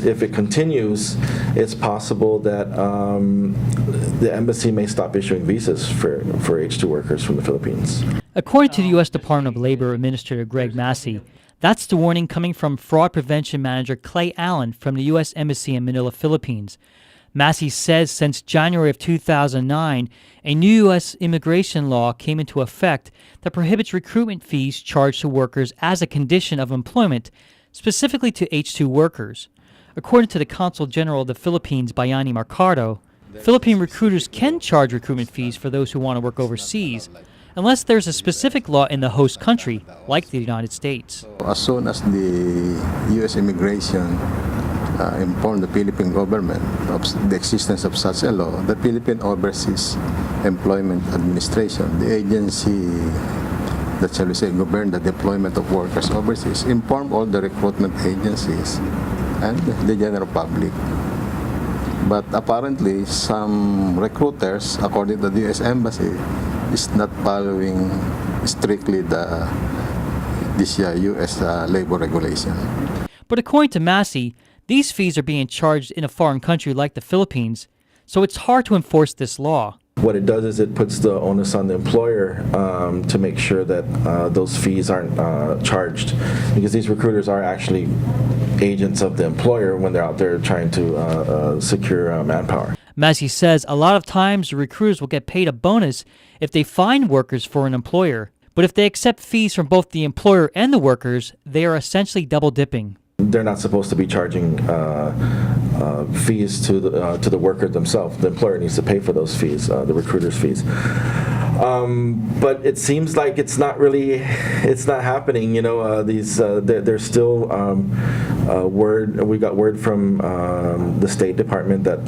if it continues, it's possible that the embassy may stop issuing visas for H2 workers from the Philippines. According to the U.S. Department of Labor Administrator Greg Massey, that's the warning coming from Fraud Prevention Manager Clay Allen from the U.S. Embassy in Manila, Philippines. Massey says since January of 2009, a new U.S. immigration law came into effect that prohibits recruitment fees charged to workers as a condition of employment, specifically to H2 workers. According to the Consul General of the Philippines, Bayani Mercado, Philippine recruiters can charge recruitment fees for those who want to work overseas, unless there's a specific law in the host country, like the United States. As soon as the U.S. immigration informed the Philippine government of the existence of such a law, the Philippine Overseas Employment Administration, the agency that, shall we say, govern the deployment of workers overseas, informed all the recruitment agencies and the general public. But apparently, some recruiters, according to the U.S. Embassy, is not following strictly this U.S. labor regulation. But according to Massey, these fees are being charged in a foreign country like the Philippines, so it's hard to enforce this law. What it does is it puts the onus on the employer to make sure that those fees aren't charged, because these recruiters are actually agents of the employer when they're out there trying to secure manpower. Massey says a lot of times the recruiters will get paid a bonus if they find workers for an employer, but if they accept fees from both the employer and the workers, they are essentially double dipping. They're not supposed to be charging fees to the worker themselves. The employer needs to pay for those fees, the recruiter's fees. But it seems like it's not happening. You know, there's still word. We got word from the State Department that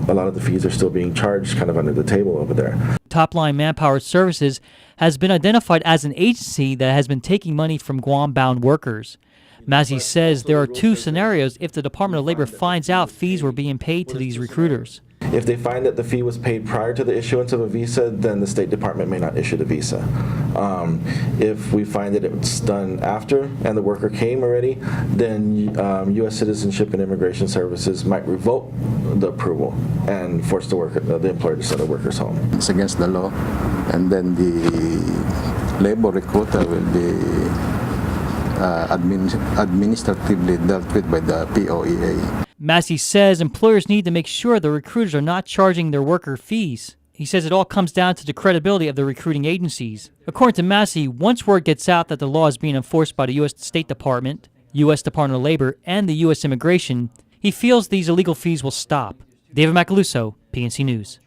a lot of the fees are still being charged kind of under the table over there. Topline Manpower Services has been identified as an agency that has been taking money from Guam-bound workers. Massey says there are two scenarios if the Department of Labor finds out fees were being paid to these recruiters. If they find that the fee was paid prior to the issuance of a visa, then the State Department may not issue the visa. If we find that it's done after and the worker came already, then U.S. Citizenship and Immigration Services might revoke the approval and force the employer to send the workers home. It's against the law, and then the labor recruiter will be administratively dealt with by the POEA. Massey says employers need to make sure the recruiters are not charging their worker fees. He says it all comes down to the credibility of the recruiting agencies. According to Massey, once word gets out that the law is being enforced by the U.S. State Department, U.S. Department of Labor, and the U.S. Immigration, he feels these illegal fees will stop. David Macaluso, PNC News.